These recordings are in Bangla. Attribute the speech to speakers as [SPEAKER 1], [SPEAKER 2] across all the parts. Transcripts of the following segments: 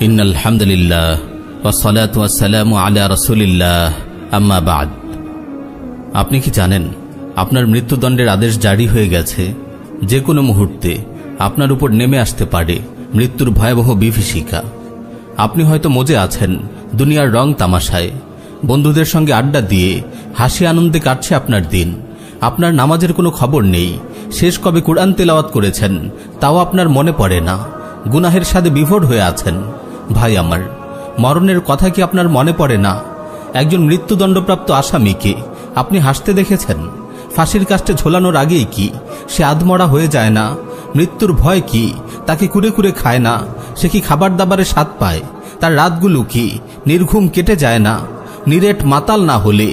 [SPEAKER 1] ইন্নাল হামদুলিল্লাহ ওয়াসসালাতু ওয়াসসালামু আলা রাসূলিল্লাহ আম্মা বাদ। আপনি কি জানেন আপনার মৃত্যুদণ্ডের আদেশ জারি হয়ে গেছে? যে কোনো মুহূর্তে আপনার উপর নেমে আসতে পারে মৃত্যুর ভয়াবহ বিভীষিকা। আপনি হয়তো মজে আছেন দুনিয়ার রং তামাশায়, বন্ধুদের সঙ্গে আড্ডা দিয়ে হাসি আনন্দে কাটছে আপনার দিন। আপনার নামাজের কোনো খবর নেই, শেষ কবে কুরআন তেলাওয়াত করেছেন তাও আপনার মনে পড়ে না, গুনাহের স্বাদে বিভোর হয়ে আছেন। ভাই আমার, মরণের কথা কি আপনার মনে পড়ে না? একজন মৃত্যুদণ্ডপ্রাপ্ত আসামিকে আপনি হাসতে দেখেছেন? ফাঁসির কাস্টে ঝোলানোর আগেই কি সে আধমরা হয়ে যায় না? মৃত্যুর ভয় কি তাকে কুরে কুরে খায় না? সে কি খাবার দাবারে স্বাদ পায়? তার রাতগুলো কি নির্ঘুম কেটে যায় না? নিরেট মাতাল না হলে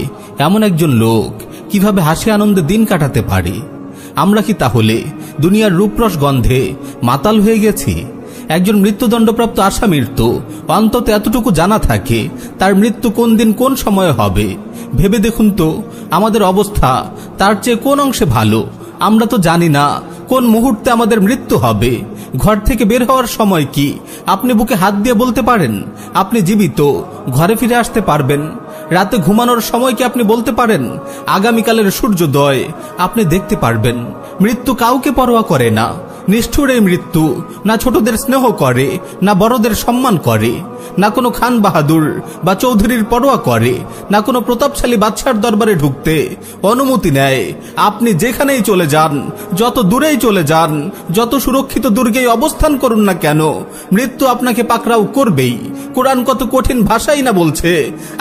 [SPEAKER 1] এমন একজন লোক কিভাবে হাসি আনন্দে দিন কাটাতে পারে? আমরা কি তাহলে দুনিয়ার রূপরস গন্ধে মাতাল হয়ে গেছি? একজন মৃত্যুদণ্ডপ্রাপ্ত আসামির তো অন্তত এতটুকু জানা থাকে তার মৃত্যু কোন দিন কোন সময়ে হবে। ভেবে দেখুন তো আমাদের অবস্থা তার চেয়ে কোন অংশে ভালো? আমরা তো জানি না কোন মুহূর্তে আমাদের মৃত্যু হবে। ঘর থেকে বের হওয়ার সময় কি আপনি বুকে হাত দিয়ে বলতে পারেন আপনি জীবিত, ঘরে ফিরে আসতে পারবেন? রাতে ঘুমানোর সময় কি আপনি বলতে পারেন আগামীকালের সূর্যোদয় আপনি দেখতে পারবেন? মৃত্যু কাউকে পরোয়া করে না। নিষ্ঠুর এই মৃত্যু না ছোটদের স্নেহ করে, না বড়দের সম্মান করে, না কোনো খান বাহাদুর বা চৌধুরীর পরোয়া করে, না কোনো প্রতাপশালী বাদশার দরবারে ঢুকতে অনুমতি নেয়। আপনি যেখানেই চলে যান, যত দূরেই চলে যান, যত সুরক্ষিত দুর্গেই অবস্থান করুন না কেন, মৃত্যু আপনাকে পাকড়াও করবেই। কোরআন কত কঠিন ভাষাই না বলছে,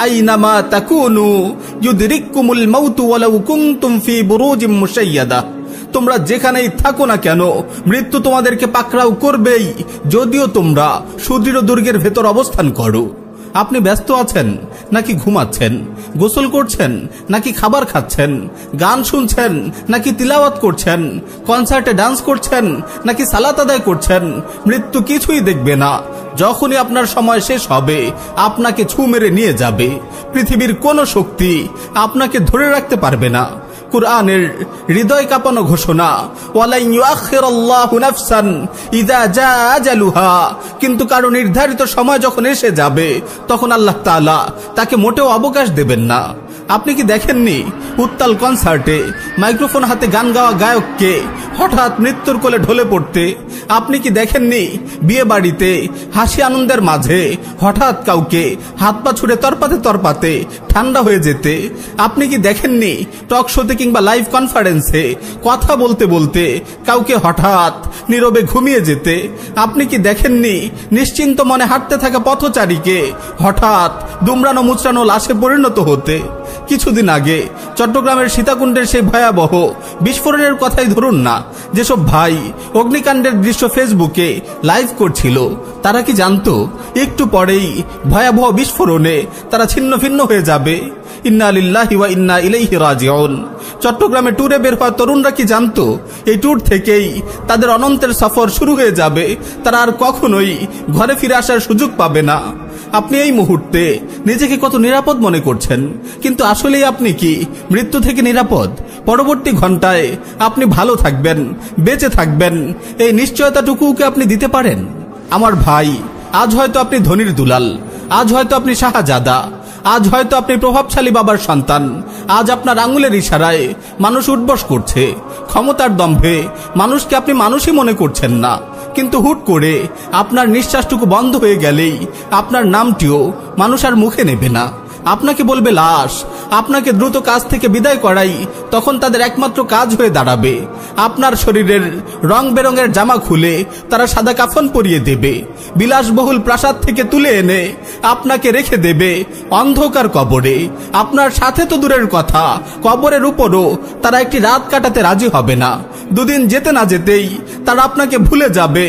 [SPEAKER 1] আইনামা তাকুনু ইউদরিকুমুল মাউতু ওয়ালাউ কুনতুম ফি বুরুজিম মুশাইয়াদা। তোমরা যেখানেই থাকো না কেন মৃত্যু তোমাদেরকে পাকড়াও করবেই, যদিও তোমরা সুদৃঢ় দুর্গের ভেতর অবস্থান করো। আপনি ব্যস্ত আছেন নাকি ঘুমাচ্ছেন? গোসল করছেন নাকি খাবার খাচ্ছেন? গান শুনছেন নাকি তিলাওয়াত করছেন? কনসার্টে ডান্স করছেন নাকি সালাত আদায় করছেন? মৃত্যু কিছুই দেখবে না। যখনই আপনার সময় শেষ হবে আপনাকে ছু মেরে নিয়ে যাবে। পৃথিবীর কোনো শক্তি আপনাকে ধরে রাখতে পারবে না। কুরআনের হৃদয় কাঁপানো ঘোষণা, ওয়ালা ইউআখিরুল্লাহু নাফসান ইযা জাআ আজালুহা। কিন্তু কারো নির্ধারিত সময় যখন এসে যাবে তখন আল্লাহ তাআলা তাকে মোটেও অবকাশ দেবেন না। আপনি কি দেখেননি উত্তাল কনসার্টে মাইক্রোফোন হাতে গান গাওয়া গায়ককে হঠাৎ মৃত্যুর কোলে ঢলে পড়তে? আপনি কি দেখেননি বিয়ে বাড়িতে হাসি আনন্দের মাঝে হঠাৎ কাউকে হাত পা ছুড়ে তরপাতে তরপাতে ঠান্ডা হয়ে যেতে? আপনি কি দেখেননি টক শোতে কিংবা লাইভ কনফারেন্সে কথা বলতে বলতে কাউকে হঠাৎ নীরবে ঘুমিয়ে যেতে? আপনি কি দেখেননি নিশ্চিন্ত মনে হাঁটতে থাকা পথচারীকে হঠাৎ দুমড়ানো মুচড়ানো লাশে পরিণত হতে? কিছুদিন আগে চট্টগ্রামের সীতাকুণ্ডের সেই ভয়াবহ বিস্ফোরণের কথাই ধরুন না। যেসব ভাই অগ্নিকাণ্ডের দৃশ্য ফেসবুকে লাইভ করছিল তারা কি জানতো একটু পরেই ভয়াবহ বিস্ফোরণে তারা ছিন্ন ভিন্ন হয়ে যাবে? ইন্না লিল্লাহি ওয়া ইন্না ইলাইহি রাজিউন। চট্টগ্রামে ট্যুরে বের হওয়া তরুণরা কি জানতো এই ট্যুর থেকেই তাদের অনন্তের সফর শুরু হয়ে যাবে? তারা আর কখনোই ঘরে ফিরে আসার সুযোগ পাবে না। আপনি এই মুহূর্তে নিজেকে কত নিরাপদ মনে করছেন, কিন্তু আসলেই আপনি কি মৃত্যু থেকে নিরাপদ? পরবর্তী ঘন্টায় আপনি ভালো থাকবেন, বেঁচে থাকবেন, এই নিশ্চয়তাটুকুকে আপনি দিতে পারেন? আমার ভাই, আজ হয়তো আপনি ধনীর দুলাল, আজ হয়তো আপনি শাহজাদা, আজ হয়তো আপনি প্রভাবশালী বাবার সন্তান, আজ আপনার আঙুলের ইশারায় মানুষ উঠবস করছে, ক্ষমতার দম্ভে মানুষকে আপনি মানুষই মনে করছেন না। কিন্তু হুট করে আপনার নিঃশ্বাসটুকু বন্ধ হয়ে গেলেই আপনার নামটিও মানুষ আর মুখে নেবে না, আপনাকে বলবে লাশ। আপনাকে দ্রুত কাজ থেকে বিদায় করাই তখন তাদের একমাত্র কাজ হয়ে দাঁড়াবে। আপনার শরীরের রং বেরঙের জামা খুলে তারা সাদা কাফন পরিয়ে দেবে, বিলাসবহুল প্রাসাদ থেকে তুলে এনে আপনাকে রেখে দেবে অন্ধকার কবরে। আপনার সাথে তো দূরের কথা, কবরের উপরও তারা একটি রাত কাটাতে রাজি হবে না। দুদিন যেতে না যেতেই তারা আপনাকে ভুলে যাবে।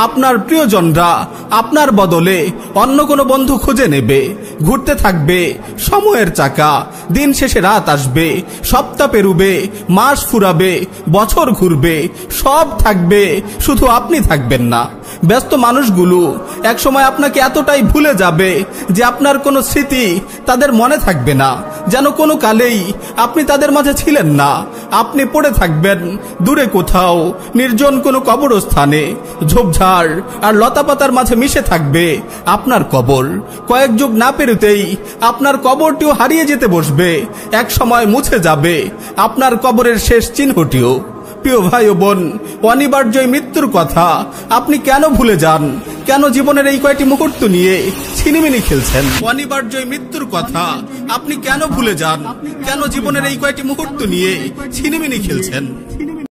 [SPEAKER 1] আপনার প্রিয়জনরা আপনার বদলে অন্য কোনো বন্ধু খুঁজে নেবে। ঘুরতে থাকবে সময়ের চাকা, দিন শেষে রাত আসবে, সপ্তাহ পেরুবে, মাস ফুরাবে, বছর ঘুরবে, সব থাকবে, শুধু আপনি থাকবেন না। ব্যস্ত মানুষগুলো একসময় আপনাকে এতটাই ভুলে যাবে যে আপনার কোনো স্মৃতি তাদের মনে থাকবে না, যেন কোনো কালেই আপনি তাদের মাঝে ছিলেন না।
[SPEAKER 2] আপনি পড়ে থাকবেন দূরে কোথাও নির্জন কোনো কবরস্থানে। ঝোপঝাড় আর লতাপাতার মাঝে মিশে থাকবে আপনার কবর। কয়েক যুগ না পেরোতেই আপনার কবরটিও হারিয়ে যেতে বসবে, এক সময় মুছে যাবে আপনার কবরের শেষ চিহ্নটিও। প্রিয় ভাই ও বোন, অনিবার্য মৃত্যুর কথা আপনি কেন ভুলে যান? কেন জীবনের এই কয়টি মুহূর্ত নিয়ে ছিনিমিনি খেলছেন? অনিবার্য মৃত্যুর কথা আপনি কেন ভুলে যান? কেন জীবনের এই কয়টি মুহূর্ত নিয়ে ছিনিমিনি খেলছেন?